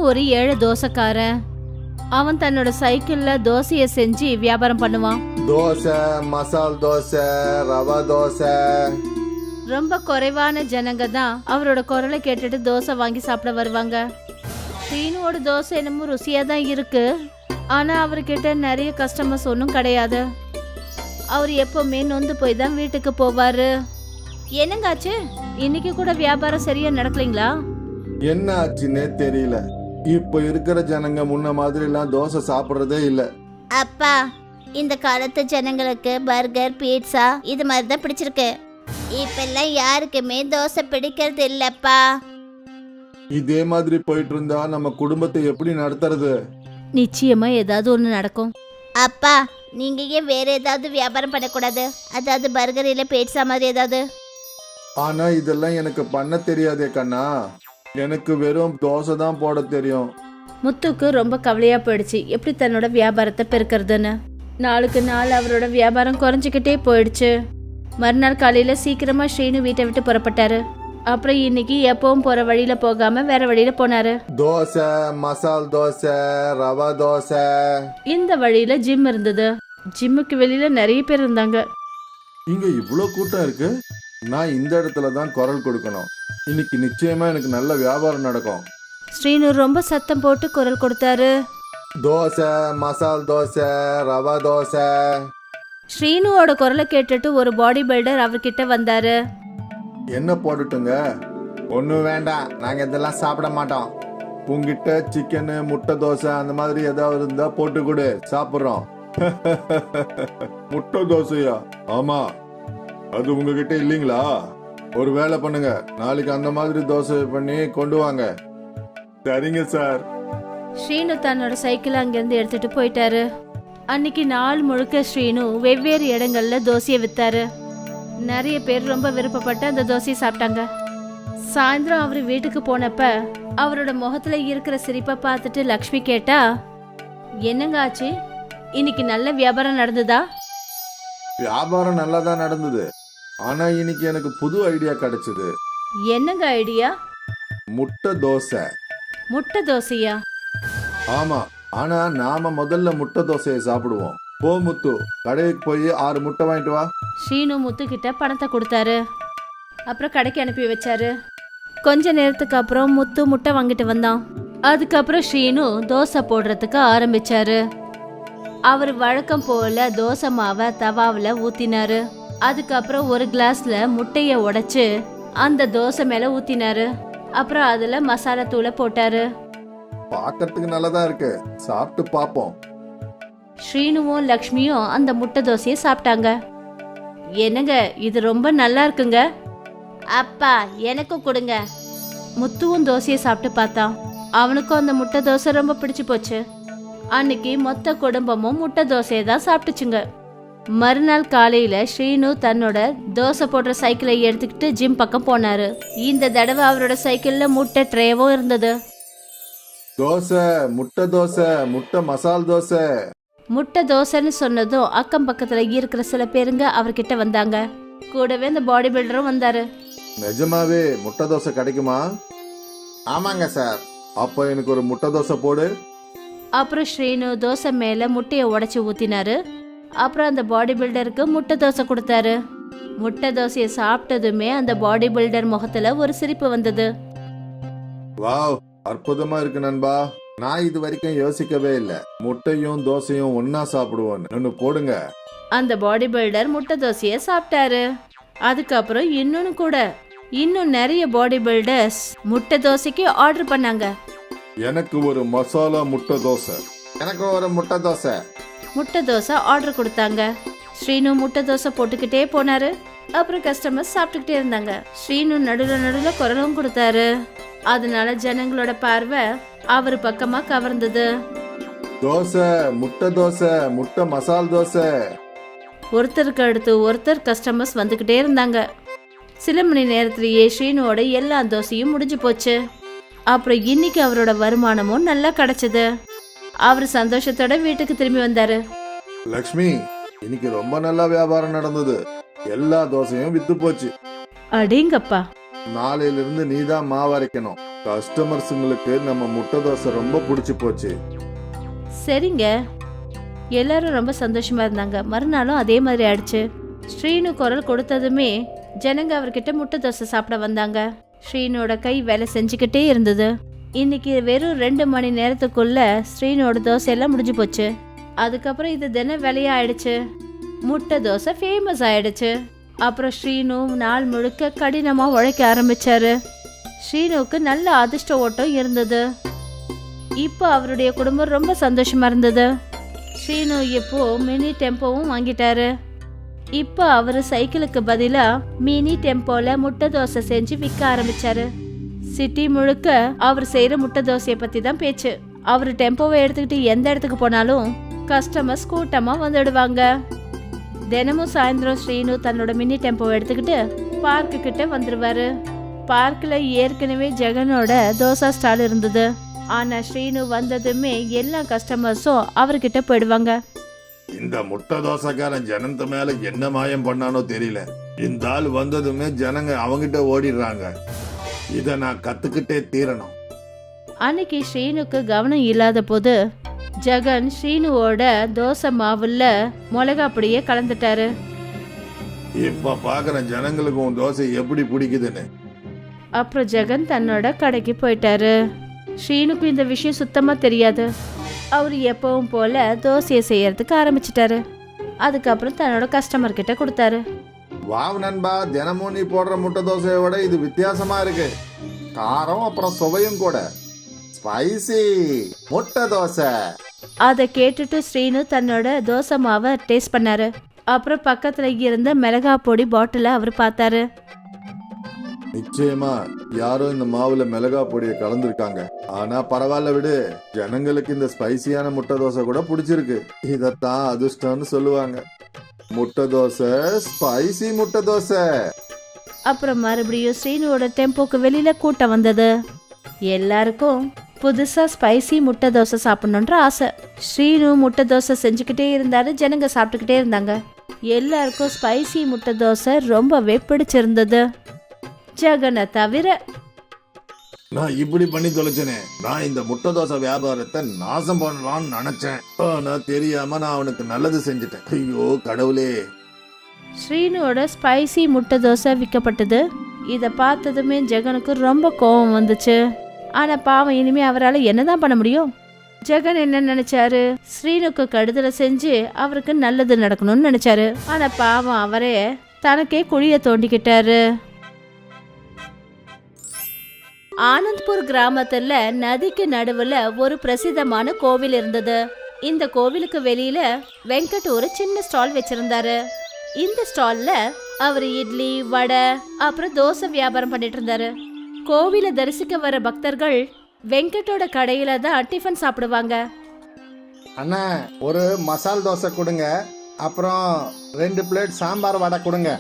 ஒரு ஏழை தோசைக்காரன். அவன் தன்னோட சைக்கிள்ல தோசைய செஞ்சு வியாபாரம் பண்ணுவான். தோசை, மசால் தோசை, ரவா தோசை. ரொம்ப குறைவான ஜனங்க தான் அவரோட குரலை கேட்டுட்டு தோசை வாங்கி சாப்பிட வருவாங்க. ஸ்ரீனுவோட தோசை என்னமோ ருசியா தான் இருக்கு. ஆனா அவர்கிட்ட நிறைய கஸ்டமர்ஸ் ஒன்றும் கிடையாது. அவர் எப்பவுமே நொந்து போய் தான் வீட்டுக்கு போவாரு. என்னங்காச்சு, இன்னைக்கு கூட வியாபாரம் சரியா நடக்கலைங்களா? என்ன ஆச்சுன்னே தெரியல. இப்ப இருக்கிற ஜனங்க முன்ன மாதிரி எல்லாம் தோசை சாப்பிடுறதே இல்ல. அப்பா, இந்த காலத்து ஜனங்களுக்கு பர்கர், பீட்சா இது மாதிரி தான் பிடிச்சிருக்கு. இப்பெல்லாம் யாருக்குமே தோசை பிடிக்கிறது இல்லப்பா. இதே மாதிரி போயிட்டு இருந்தா நம்ம குடும்பத்தை எப்படி நடத்துறது? நிச்சயமா ஏதாவது ஒன்று நடக்கும். அப்பா, நீங்க ஏன் வேற ஏதாவது வியாபாரம் பண்ணக்கூடாது? அதாவது பர்கர் இல்ல பீட்சா மாதிரி ஏதாவது. ஆனா இதெல்லாம் எனக்கு பண்ண தெரியாதே கண்ணா. எனக்கு வெறும் தோசை தான் போட தெரியும். முத்துக்கு ரொம்ப கவலையா போயிடுச்சு, எப்படி தன்னோட வியாபாரத்தை பெருக்கிறதுன்னு. நாளுக்கு நாள் அவரோட வியாபாரம் குறைஞ்சிக்கிட்டே போயிடுச்சு. மறுநாள் காலையில சீக்கிரமா ஸ்ரீனு வீட்டை விட்டு புறப்பட்டாரு. அப்புறம் இன்னைக்கு எப்பவும் போற வழியில போகாம வேற வழியில போனாரு. தோசை, மசால் தோசை, ரவா தோசை. இந்த வழியில ஜிம் இருந்தது. ஜிம்முக்கு வெளியில நிறைய பேர் இருந்தாங்க. இங்க இவ்ளோ கூட்டம் இருக்கு. நான் இந்த இடத்துல தான் குரல் கொடுக்கணும். இன்னைக்கு நிச்சயமா எனக்கு நல்ல வியாபாரம் நடக்கும். ஸ்ரீனு ரொம்ப சத்தம் போட்டு குரல் கொடுத்தாரு. தோசை, மசால் தோசை, ரவா தோசை. ஸ்ரீனுவோட குரலை கேட்டுட்டு ஒரு பாடி பில்டர் அவர்கிட்ட வந்தாரு. என்ன போட்டுட்டுங்க? ஒன்றும் வேண்டாம், நாங்கள் இதெல்லாம் சாப்பிட மாட்டோம். உங்ககிட்ட சிக்கனு, முட்டை தோசை அந்த மாதிரி ஏதாவது இருந்தா போட்டு கொடு, சாப்பிட்றோம். முட்டை தோசையா? ஆமா, அது உங்ககிட்ட இல்லைங்களா? ஒரு வேலை பண்ணுங்க, நாளைக்கு அந்த மாதிரி தோசை பண்ணி கொண்டு வாங்க. சரிங்க சார். ஸ்ரீனு தன்னோட சைக்கிள் அங்கிருந்து எடுத்துட்டு போயிட்டாரு. அன்னைக்கு நாள் முழுக்க ஸ்ரீனு வெவ்வேறு இடங்கள்ல தோசையை வித்தாரு. நிறைய பேர் ரொம்ப விருப்பப்பட்டு அந்த தோசையை சாப்பிட்டாங்க. சாயந்தரம் அவர் வீட்டுக்கு போனப்ப அவரோட முகத்துல இருக்கிற சிரிப்பை பார்த்துட்டு லக்ஷ்மி கேட்டா, என்னங்க ஆச்சு, இன்னைக்கு நல்ல வியாபாரம் நடந்ததா? வியாபாரம் நல்லா தான் நடந்தது. ஆனா இன்னைக்கு எனக்கு புது ஐடியா கிடைச்சது. என்னங்க ஐடியா? முட்டை தோசை. முட்டை தோசையா? ஆமா, ஆனா நாம முதல்ல முட்டை தோசையை சாப்பிடுவோம். போ முத்து, கடைக்கு போய் 6 முட்டை வாங்கிட்டு வா. ஸ்ரீனு முத்து கிட்ட பணத்தை கொடுத்தாரு. அப்புறம் கடைக்கு அனுப்பி வச்சாரு. கொஞ்ச நேரத்துக்கு அப்புறம் முத்து முட்டை வாங்கிட்டு வந்தான். அதுக்கப்புறம் ஸ்ரீனு தோசை போடுறதுக்கு ஆரம்பிச்சாரு. அவர் வழக்கம் போல தோசை மாவை தவாவில் ஊத்தினாரு. அதுக்கப்புறம் ஒரு கிளாஸ்ல முட்டைய உடைச்சு அந்த தோசை மேல ஊத்தினாரு. அப்புறம் அதுல மசாலா தூளை போட்டாரு. பார்க்கறதுக்கு நல்லதா இருக்கு, சாப்பிட்டு பாப்போம். ஸ்ரீனுவும் லக்ஷ்மியும் அந்த முட்டை தோசையை சாப்பிட்டாங்க. என்னங்க, இது ரொம்ப நல்லா இருக்குங்க. அப்பா, எனக்கும் கொடுங்க. முத்துவும் தோசையை சாப்பிட்டு பார்த்தான். அவனுக்கும் அந்த முட்டை தோசை ரொம்ப பிடிச்சு போச்சு. அன்னைக்கு மொத்த குடும்பமும் முட்டை தோசையை தான் சாப்பிட்டுச்சுங்க. மறுநாள் காலையில ஸ்ரீனு தன்னோட தோசை போடுற சைக்கிளை எடுத்துக்கிட்டு ஜிம் பக்கம் போனாரு. இந்த தடவை அவரோட சைக்கிள்ல முட்டை ட்ரேவும் இருந்தது. தோசை, முட்டை தோசை, முட்டை மசால் தோசை. முட்டை தோசைன்னு சொன்னதும் அக்கம் பக்கத்துல இருக்கிற சில பேருங்க அவர்கிட்ட வந்தாங்க. கூடவே அந்த பாடி பில்டரும் வந்தாரு. நிஜமாவே முட்டை தோசை கிடைக்குமா? ஆமாங்க சார். அப்ப எனக்கு ஒரு முட்டை தோசை போடு. அப்புறம் ஸ்ரீனு தோசை மேல முட்டையை உடைச்சு ஊத்தினாரு. அப்புறம் அந்த பாடி பில்டருக்கு முட்டை தோசை கொடுத்தாரு. முட்டை தோசையை சாப்பிட்டதுமே அந்த பாடி பில்டர் முகத்துல ஒரு சிரிப்பு வந்தது. வாவ், அற்புதமா இருக்கு நண்பா. நான் இது வரைக்கும் யோசிக்கவே இல்ல, முட்டையும் தோசையும் ஒன்னா சாப்பிடுவோன்னு. போடுங்க. அந்த பாடி பில்டர் முட்டை தோசையை சாப்பிட்டாரு. அதுக்கப்புறம் இன்னும் நிறைய பாடி பில்டர்ஸ் முட்டை தோசைக்கு ஆர்டர் பண்ணாங்க. எனக்கு ஒரு மசாலா முட்டை தோசை. எனக்கு ஒரு முட்டை தோசை. முட்டை தோசை ஆர்டர் கொடுத்தாங்க. ஸ்ரீனு முட்டை தோசை போட்டுக்கிட்டே போனாரு. அப்புறம் கஸ்டமர்ஸ் சாப்பிட்டுக்கிட்டே இருந்தாங்க. ஸ்ரீனு நடுல குரலும் கொடுத்தாரு. அதனால ஜனங்களோட பார்வை அவர் பக்கமா கவர்ந்தது. தோசை, முட்டை தோசை, முட்டை மசால் தோசை. ஒருத்தருக்கு அடுத்து ஒருத்தர் கஸ்டமர்ஸ் வந்துகிட்டே இருந்தாங்க. சில மணி நேரத்திலேயே ஸ்ரீனுவோட எல்லா தோசையும் முடிஞ்சு போச்சு. அப்புறம் இன்னைக்கு அவரோட வருமானமும் நல்லா கிடைச்சது. அவர் சந்தோஷத்தோட வீட்டுக்கு திரும்பி வந்தாரு. லக்ஷ்மி, இன்னைக்கு ரொம்ப நல்லா வியாபாரம் நடந்தது. எல்லா தோசையும் வித்து போச்சு. அடேங்கப்பா. நாளையில இருந்து நீதான் மாவு அரைக்கணும். கஸ்டமர்ஸுங்களுக்கு நம்ம முட்டை தோசை ரொம்ப பிடிச்சி போச்சு. சரிங்க. எல்லாரும் ரொம்ப சந்தோஷமா இருந்தாங்க. மறுநாளும் அதே மாதிரி ஆயிடுச்சு. ஸ்ரீனு குரல் கொடுத்ததுமே ஜனங்க அவர்கிட்ட முட்டை தோசை சாப்பிட வந்தாங்க. ஸ்ரீனோட கை வேலை செஞ்சுக்கிட்டே இருந்தது. இன்னைக்கு வெறும் 2 மணி நேரத்துக்குள்ள ஸ்ரீனோட தோசை எல்லாம் முடிஞ்சு போச்சு. அதுக்கப்புறம் இது தின வேலையா ஆயிடுச்சு. முட்டை தோசை ஃபேமஸ் ஆயிடுச்சு. அப்புறம் ஸ்ரீனு நாள் முழுக்க கடினமா உழைக்க ஆரம்பிச்சாரு. ஸ்ரீனுவுக்கு நல்ல அதிர்ஷ்ட ஓட்டம் இருந்தது. இப்போ அவருடைய குடும்பம் ரொம்ப சந்தோஷமா இருந்தது. ஸ்ரீனு இப்போ மினி டெம்போவும் வாங்கிட்டாரு. இப்போ அவரு சைக்கிளுக்கு பதிலா மினி டெம்போல முட்டை தோசை செஞ்சு விற்க ஆரம்பிச்சாரு. சிட்டி முழுக்க அவர் செய்யற முட்டை தோசையை பத்தி தான் பேச்சு. அவரு டெம்போவை எடுத்துக்கிட்டு எந்த இடத்துக்கு போனாலும் கஸ்டமர்ஸ் கூட்டமா வந்துடுவாங்க. தினமும் சாயந்தரம் ஸ்ரீனு தன்னோட மினி டெம்போவை எடுத்துக்கிட்டு பார்க்கு கிட்ட வந்துருவாரு. பார்க்ல ஏற்கனவே ஜெகனோட தோசை ஸ்டால் இருந்தது. ஆனா ஸ்ரீனு வந்ததுமே எல்லா கஸ்டமர்ஸும் அவர்கிட்ட போயிடுவாங்க. இந்த முட்டை தோசைக்காரன் ஜனந்த மேல என்ன மாயம் பண்ணானோ தெரியல. இந்த ஆள் வந்ததுமே ஜனங்க அவங்கிட்ட ஓடிடுறாங்க. இத நான் கத்துக்கிட்டே தீரணும். அன்னைக்கு ஸ்ரீனுக்கு கவனம் இல்லாத போது ஜெகன் ஸ்ரீனுவோட தோசை மாவுல மிளகா பொடியே கலந்துட்டாரு. இப்ப பாக்குற ஜனங்களுக்கு உன் தோசை எப்படி பிடிக்குதுன்னு. அப்புறம் ஜெகன் தன்னோட கடைக்கு போயிட்டாரு. ஸ்ரீனுக்கு இந்த விஷயம் சுத்தமா தெரியாது. அவர் எப்பவும் போல தோசையை செய்யறதுக்கு ஆரம்பிச்சிட்டாரு. அதுக்கப்புறம் தன்னோட கஸ்டமர் கிட்ட கொடுத்தாரு. வாவ் நண்பா, தினமும் நீ போடுற முட்டை தோசையை விட இது வித்தியாசமா இருக்கு. காரம் அப்புறம் சுவையும் கூட. ஸ்பைசி முட்டை தோசை. அதை கேட்டுட்டு ஸ்ரீனு தன்னோட தோசை மாவை டேஸ்ட் பண்ணாரு. அப்புறம் பக்கத்துல இருந்த மிளகா பொடி பாட்டில அவர் பார்த்தாரு. நிச்சயமா யாரோ இந்த மாவுல மிளகா பொடியை கலந்துருக்காங்க. ஆனா பரவாயில்ல விடு, ஜனங்களுக்கு இந்த ஸ்பைசியான முட்டை தோசை கூட பிடிச்சிருக்கு. இதத்தான் அதிர்ஷ்டம்னு சொல்லுவாங்க. முட்டை தோசை, ஸ்பைசி முட்டை தோசை. அப்புறம் மறுபடியும் ஸ்ரீனுவோட டெம்போக்கு வெளியில கூட்டம் வந்தது. எல்லாருக்கும் புதுசா ஸ்பைசி முட்டை தோசை சாப்பிடணுன்ற ஆசை. ஸ்ரீனு முட்டை தோசை செஞ்சுக்கிட்டே இருந்தாரு. ஜனங்க சாப்பிட்டுக்கிட்டே இருந்தாங்க. எல்லாருக்கும் ஸ்பைசி முட்டை தோசை ரொம்பவே பிடிச்சிருந்தது, ஜெகனை தவிர. நான் இப்படி பண்ணி தொலைச்சனே. நான் இந்த முட்டை தோசை வியாபாரத்தை நாசம் பண்ணலாம்னு நினைச்சேன். ஆனா தெரியாம நான் அவனுக்கு நல்லது செஞ்சுட்டேன். ஐயோ கடவுளே. ஸ்ரீனுவோட ஸ்பைசி முட்டை தோசை விற்கப்பட்டது. இதை பார்த்ததுமே ஜெகனுக்கு ரொம்ப கோபம் வந்துச்சு. ஆனா பாவம், இனிமே அவரால் என்னதான் பண்ண முடியும்? ஜெகன் என்ன நினைச்சாரு? ஸ்ரீனுக்கு கடுதலை செஞ்சு அவருக்கு நல்லது நடக்கணும்னு நினைச்சாரு. ஆனா பாவம், அவரே தனக்கே குழிய தோண்டிக்கிட்டாரு. ஆனந்த்பூர் கிராமத்துல நதிக்கு நடுவுல ஒரு பிரசித்தமான கோவில் இருந்தது. இந்த கோவிலுக்கு வெளியில வெங்கட் ஒரு சின்ன ஸ்டால் வச்சிருந்தாரு. இந்த ஸ்டால்ல அவர் இட்லி, வடை, அப்புறம் தோசை வியாபாரம் பண்ணிட்டு இருந்தாரு. கோவில தரிசிக்க வர பக்தர்கள் வெங்கட்டோட கடையில தான் டிஃபன் சாப்பிடுவாங்க. அண்ணா, ஒரு மசால் தோசை கொடுங்க. அப்புறம் 2 பிளேட் சாம்பார் வடை கொடுங்க.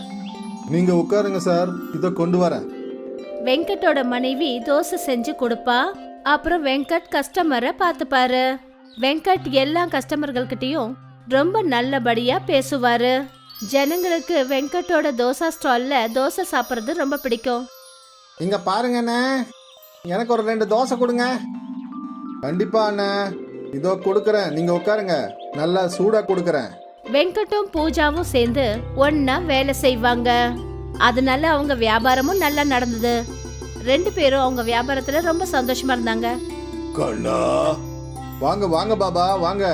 நீங்க உட்காருங்க சார், இதை கொண்டு வரேன். வெங்கட்டோட மனைவி தோசை செஞ்சு கொடுப்பா. அப்புறம் வெங்கட் கஸ்டமரை பார்த்துப்பாரு. வெங்கட் எல்லா கஸ்டமர்கள்கிட்டயும் ரொம்ப நல்லபடியா பேசுவாரு. ஜனங்களுக்கு வெங்கட்டோட தோசை ஸ்டால்ல தோசை சாப்பிட்றது ரொம்ப பிடிக்கும். இங்க பாருங்க அண்ணா, எனக்கு ஒரு 2 தோசை கொடுங்க. கண்டிப்பா அண்ணா, இதோ கொடுக்கறேன். நீங்க உட்காருங்க, நல்லா சூடா கொடுக்கறேன். வெங்கட்டும் பூஜாவும் சேர்ந்து ஒன்னா வேலை செய்வாங்க. அதனால அவங்க வியாபாரமும் நல்லா நடந்தது. 2 பேரும் அவங்க வியாபாரத்துல ரொம்ப சந்தோஷமா இருந்தாங்க. கண்ணா, வாங்க வாங்க பாபா, வாங்க.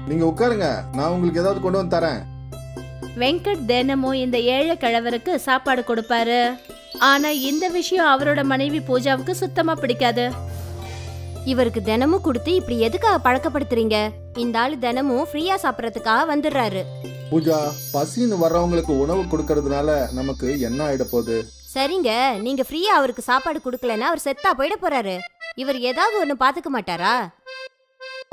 நீங்க உட்காருங்க, நான் உங்களுக்கு ஏதாவது கொண்டு வந்து தரேன். வெங்கட் தினமும் இந்த ஏழை கிழவருக்கு சாப்பாடு கொடுப்பாரு. ஆனா இந்த விஷயம் அவரோட மனைவி பூஜாவுக்கு சுத்தமா பிடிக்காது. இவருக்கு தினமும் கொடுத்து இப்படி எதுக்காக பழக்கப்படுத்துறீங்க? இந்த ஆளு தினமும் ஃப்ரீயா சாப்பிடறதுக்காக வந்துடுறாரு. பூஜா, பசின்னு வர்றவங்களுக்கு உணவு கொடுக்கறதுனால நமக்கு என்ன ஆயிட போகுது? சரிங்க, நீங்க ஃப்ரீயா அவருக்கு சாப்பாடு கொடுக்கலன்னா அவர் செத்தா போயிட போறாரு. இவர் ஏதாவது ஒண்ணு பாத்துக்க மாட்டாரா?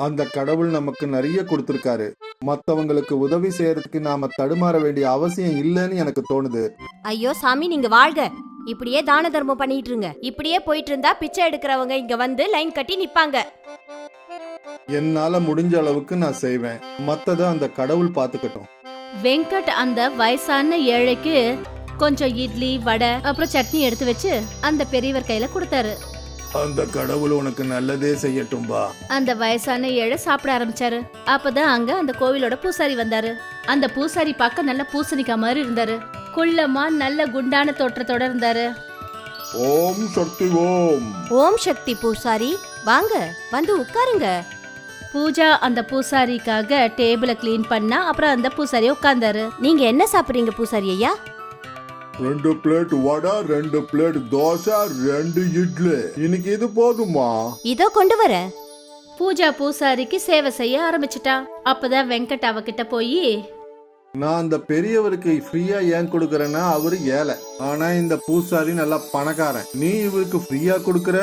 அந்த கடவுள் நமக்கு நிறைய கொடுத்திருக்காரு. மத்தவங்களுக்கு உதவி செய்யறதுக்கு நாம தடுமாற வேண்டிய அவசியம் இல்லைன்னு எனக்கு தோணுது. ஐயோ சாமி, நீங்க வாழ்க. இப்படியே தான தர்மம் பண்ணிட்டு இருங்க. இப்படியே போயிட்டு இருந்தா பிச்சை எடுக்கிறவங்க இங்க வந்து லைன் கட்டி நிப்பாங்க. என்னால முடிஞ்ச அளவுக்கு நான் செய்வேன். மத்தத அந்த கடவுள் பாத்துக்கட்டும். வெங்கட் அந்த வயசான ஏழைக்கு கொஞ்சம் இட்லி, வடை, அப்புறம் சட்னி எடுத்து வச்சு அந்த பெரியவர் கையில கொடுத்தாரு. அந்த கடவுள் உனக்கு நல்லதே செய்யட்டும்பா. அந்த வயசான ஏழை சாப்பிட ஆரம்பிச்சாரு. அப்பதான் அங்க அந்த கோவிலோட பூசாரி வந்தாரு. அந்த பூசாரி பார்க்க நல்ல பூசணிக்காய் மாதிரி இருந்தாரு. குள்ளமா நல்ல குண்டான தோற்றத்தோட இருந்தாரு. ஓம் சக்தி ஓம். ஓம் சக்தி பூசாரி, வாங்க வந்து உட்காருங்க. பூஜா அந்த பூசாரிக்காக டேபிள கிளீன் பண்ணா. அப்புறம் அந்த பூசாரி உட்கார்ந்தாரு. நீங்க என்ன சாப்பிடுறீங்க பூசாரி ஐயா? 2 பிளேட் வடை, 2 பிளேட் தோசை, 2 இட்லி. இன்னைக்கு இது போதுமா? இதோ கொண்டு வரேன். பூஜா பூசாரிக்கு சேவை செய்ய ஆரம்பிச்சிட்டா. அப்பதான் வெங்கட் அவகிட்ட போய், நான் அந்த பெரியவருக்கு ஃப்ரீயா ஏன் கொடுக்கறேன்னா அவரு ஏழை, ஆனா இந்த பூசாரி நல்லா பணக்காரன். நீ இவருக்கு ஃப்ரீயா கொடுக்கற?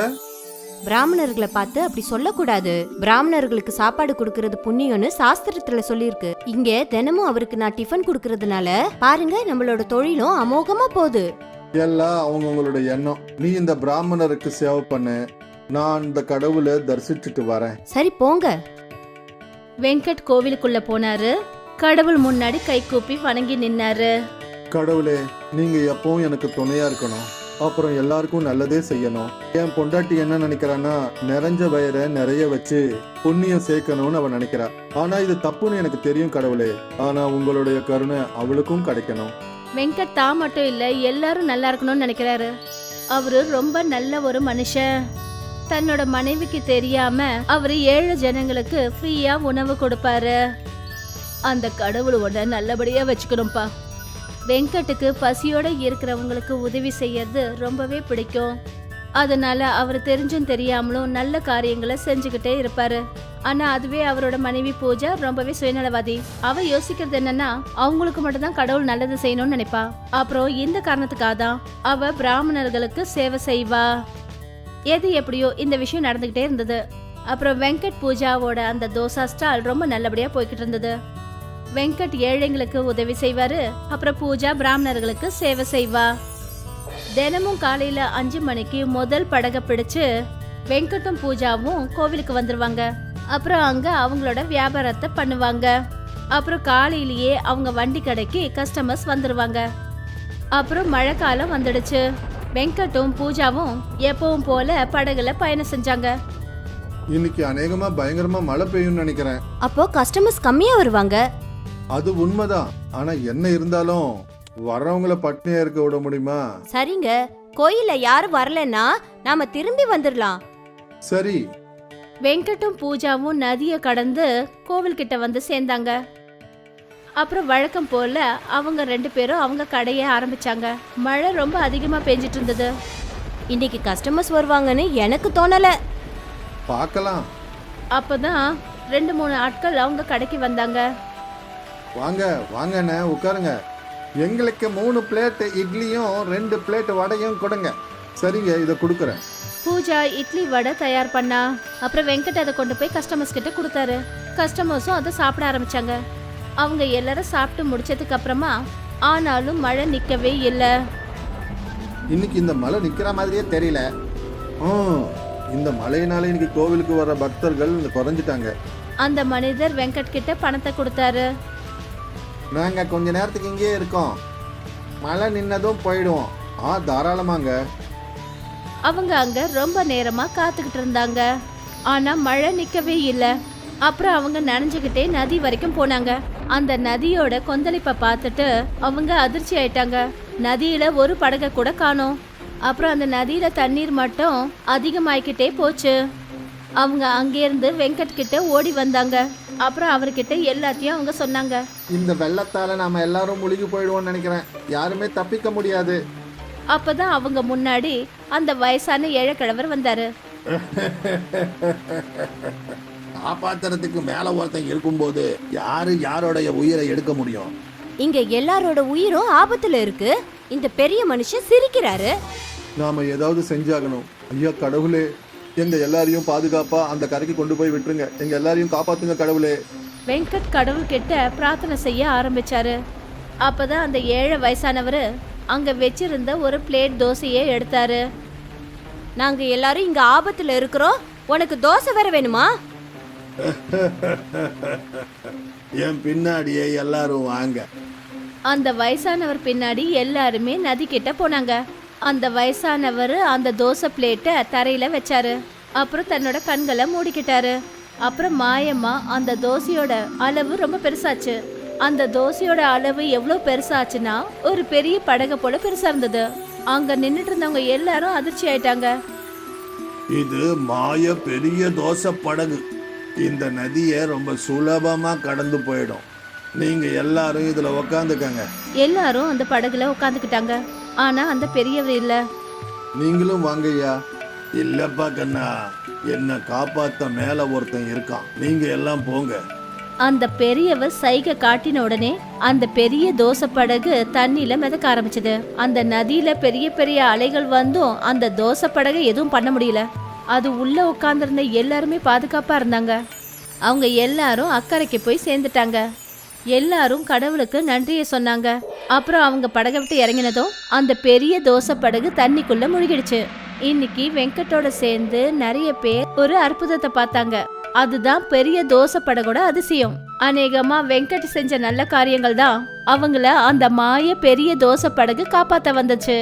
பிராமணர்களை பார்த்து அப்படி சொல்லக்கூடாது. பிராமணர்களுக்கு சாப்பாடு கொடுக்கறது புண்ணியம்னு சாஸ்திரத்துல சொல்லிருக்கு. இங்க தினமும் அவருக்கு நான் டிஃபன் கொடுக்கறதுனால பாருங்க நம்மளோட தொழிலும் அமோகமா போகுது. எல்லாம் அவங்கவுங்களோட எண்ணம். நீ இந்த பிராமணருக்கு சேவை பண்ணு, நான் இந்த கடவுளை தரிசிச்சுட்டு வரேன். சரி போங்க. வெங்கட் கோவிலுக்குள்ள போனாரு. கடவுள் முன்னாடி கை கூப்பி வணங்கி நின்னாரு. கடவுளே, நீங்க எப்பவும் எனக்கு துணையா இருக்கணும், அப்புறம் எல்லாருக்கும் நல்லதே செய்யணும். என் பொண்டாட்டி என்ன நினைக்கிறான்னா நிறைஞ்ச வயிறை நிறைய வச்சு புண்ணியம் சேர்க்கணும்னு அவன் நினைக்கிறா. ஆனா இது தப்புன்னு எனக்கு தெரியும் கடவுளே. ஆனா உங்களுடைய கருணை அவளுக்கும் கிடைக்கணும். வெங்கட் தான் மட்டும் இல்ல, எல்லாரும் நல்லா இருக்கணும்னு நினைக்கிறாரு. அவரு ரொம்ப நல்ல ஒரு மனுஷன். தன்னோட மனைவிக்கு தெரியாம அவரு ஏழை ஜனங்களுக்கு ஃப்ரீயா உணவு கொடுப்பாரு. அந்த கடவுள் உன்னை நல்லபடியா வச்சுக்கணும்பா. வெங்கட்டுக்கு பசியோட இருக்கிறவங்களுக்கு உதவி செய்யறது ரொம்பவே பிடிக்கும். அதனால அவர் தெரிஞ்சும் தெரியாமலும் நல்ல காரியங்களை செஞ்சுக்கிட்டே இருப்பாரு. ஆனா அதுவே அவரோட மனைவி பூஜா ரொம்பவே சுயநலவாதி. அவ யோசிக்கிறது என்னன்னா அவங்களுக்கு மட்டும்தான் கடவுள் நல்லது செய்யணும்னு நினைப்பா. அப்புறம் இந்த காரணத்துக்காக தான் அவ பிராமணர்களுக்கு சேவை செய்வா. எது எப்படியோ இந்த விஷயம் நடந்துகிட்டே இருந்தது. அப்புறம் வெங்கட் பூஜாவோட அந்த தோசா ஸ்டால் ரொம்ப நல்லபடியா போய்கிட்டு இருந்தது. வெங்கட் ஏழைங்களுக்கு உதவி செய்வாரு. அப்புறம் பூஜா பிராமணர்களுக்கு சேவை செய்வா. தினமும் காலையில 5 மணிக்கு முதல் படகை பிடிச்சு வெங்கட்டும் பூஜாவும் கோவிலுக்கு வந்துருவாங்க. அப்புறம் அங்க அவங்களோட வியாபாரத்தை பண்ணுவாங்க. அப்புறம் காலையிலேயே அவங்க வண்டி கடைக்கு கஸ்டமர்ஸ் வந்துருவாங்க. அப்புறம் மழை காலம் வந்துடுச்சு. வெங்கட்டும் பூஜாவும் எப்பவும் போல படகுல பயணம் செஞ்சாங்க. இன்னைக்கு அநேகமா பயங்கரமா மழை பெய்யும்னு நினைக்கிறேன். அப்போ கஸ்டமர்ஸ் கம்மியா வருவாங்க. அது உண்மைதான். ஆனா என்ன இருந்தாலும் வர்றவங்கள பட்னியா இருக்க விட முடியுமா? சரிங்க, கோயில்ல யாரும் வரலன்னா நாம திரும்பி வந்துடலாம். சரி. வெங்கட்டும் பூஜாவும் நதியை கடந்து கோவில் கிட்ட வந்து சேர்ந்தாங்க. அப்புறம் வழக்கம் போல அவங்க 2 பேரும் அவங்க கடையை ஆரம்பிச்சாங்க. மழை ரொம்ப அதிகமா பெஞ்சிட்டு இருந்தது. இன்னைக்கு கஸ்டமர்ஸ் வருவாங்கன்னு எனக்கு தோணல. பார்க்கலாம். அப்பதான் 2-3 ஆட்கள் அவங்க கடைக்கு வந்தாங்க. வாங்க வாங்கண்ணே, உட்காருங்க. எங்களுக்கு 3 பிளேட் இட்லியும் 2 பிளேட் வடையும் கொடுங்க. சரிங்க, இதை கொடுக்குறேன். பூஜா இட்லி வடை தயார் பண்ணா. அப்புறம் வெங்கட் அதை கொண்டு போய் கஸ்டமர்ஸ் கிட்ட கொடுத்தாரு. கஸ்டமர்ஸும் அதை சாப்பிட ஆரம்பிச்சாங்க. அவங்க எல்லாரும் சாப்பிட்டு முடிச்சதுக்கு அப்புறமா ஆனாலும் மழை நிக்கவே இல்லை. இன்னைக்கு இந்த மழை நிக்கிற மாதிரியே தெரியல. இந்த மழையினால இன்னைக்கு கோவிலுக்கு வர பக்தர்கள் குறைஞ்சிட்டாங்க. அந்த மனிதர் வெங்கட் கிட்ட பணத்தை கொடுத்தாரு. நாங்க கொஞ்ச நேரத்துக்கு இங்கே இருக்கோம், மழை நின்னதும் போயிடுவோம். தாராளமாங்க. அவங்க அங்க ரொம்ப நேரமா காத்துக்கிட்டு இருந்தாங்க. ஆனா மழை நிக்கவே இல்லை. அப்புறம் அவங்க நனைஞ்சுக்கிட்டே நதி வரைக்கும் போனாங்க. அந்த நதியோட கொந்தளிப்பை பார்த்துட்டு அவங்க அதிர்ச்சி ஆயிட்டாங்க. நதியில ஒரு படகை கூட காணோம். அப்புறம் அந்த நதியில தண்ணீர் மட்டும் அதிகமாயிக்கிட்டே போச்சு. அவங்க அங்கேருந்து வெங்கட் கிட்ட ஓடி வந்தாங்க. அப்புறம் அவர்கிட்ட எல்லாத்தையும் அவங்க சொன்னாங்க. இந்த வெள்ளத்தால நாம எல்லாரும் முழுகி போயிடுவோம்னு நினைக்கிறேன். யாருமே தப்பிக்க முடியாது. அப்பதான் அவங்க முன்னாடி அந்த வயசான ஏழைக்கிழவர் வந்தாரு. காப்பாத்துறதுக்கு மேல ஒருத்தன் இருக்கும்போது யாரு யாரோடைய உயிரை எடுக்க முடியும்? இங்க எல்லாரோட உயிரும் ஆபத்துல இருக்கு. இந்த பெரிய மனுஷன் சிரிக்கிறாரு. நாம ஏதாவது செஞ்சாகணும். ஐயா கடவுளே, எங்க எல்லாரையும் பாதுகாப்பா அந்த கரைக்கு கொண்டு போய் விட்டுருங்க. எங்க எல்லாரையும் காப்பாத்துங்க கடவுளே. வெங்கட் கடவுள் கிட்ட பிரார்த்தனை செய்ய ஆரம்பிச்சாரு. அப்பதான் அந்த ஏழை வயசானவர் அங்க வச்சிருந்த ஒரு பிளேட் தோசையை எடுத்தாரு. நாங்க எல்லாரும் இங்க ஆபத்துல இருக்கிறோம், உனக்கு தோசை வேற வேணுமா? என் பின்னாடியே எல்லாரும் வாங்க. அந்த வயசானவர் பின்னாடி எல்லாருமே நதி கிட்ட போனாங்க. அந்த வயசானவர் அந்த தோசை பிளேட்டை தரையில வச்சாரு. அப்புறம் தன்னோட கண்களை மூடிக்கிட்டாரு. அப்புறம் மாயம்மா அந்த தோசையோட அளவு ரொம்ப பெருசாச்சு. அந்த தோசையோட அளவு எவ்வளவு பெருசாச்சுன்னா ஒரு பெரிய படகு போல பெருசா இருந்தது. அங்க நின்னுட்டு இருந்தவங்க எல்லாரும் அதிர்ச்சி ஆயிட்டாங்க. இது மாய பெரிய தோசை படகு. இந்த நதியை ரொம்ப சுலபமா கடந்து போயிடும். நீங்க எல்லாரும் இதுல உக்காந்துக்கங்க. எல்லாரும் அந்த படகுல உட்காந்துக்கிட்டாங்க. ஆனா அந்த பெரியவர் இல்ல. நீங்களும் வாங்கய்யா. இல்லப்பா கண்ணா, என்ன காப்பாத்த மேல ஒருத்தன் இருக்கான், நீங்க எல்லாம் போங்க. அந்த பெரியவர் சைகை காட்டின உடனே அந்த பெரிய தோசை படகு தண்ணியில மிதக்க ஆரம்பிச்சது. அந்த நதியில பெரிய பெரிய அலைகள் வந்தும் அந்த தோசை படகை எதுவும் பண்ண முடியல. அது உள்ள உட்கார்ந்திருந்த எல்லாருமே பாதுகாப்பா இருந்தாங்க. அவங்க எல்லாரும் அக்கறைக்கு போய் சேர்ந்துட்டாங்க. எல்லாரும் கடவுளுக்கு நன்றியை சொன்னாங்க. அப்புறம் அவங்க படகை விட்டு இறங்கினதும் அந்த பெரிய தோசை படகு தண்ணிக்குள்ள முழுகிடுச்சு. இன்னைக்கு வெங்கட்டோட சேர்ந்து நிறைய பேர் ஒரு அற்புதத்தை பார்த்தாங்க. அதுதான் பெரிய தோசை படகோட அதிசயம். அநேகமா வெங்கட் செஞ்ச நல்ல காரியங்கள் தான் அவங்கள அந்த மாய பெரிய தோசை படகு காப்பாத்த வந்துச்சு.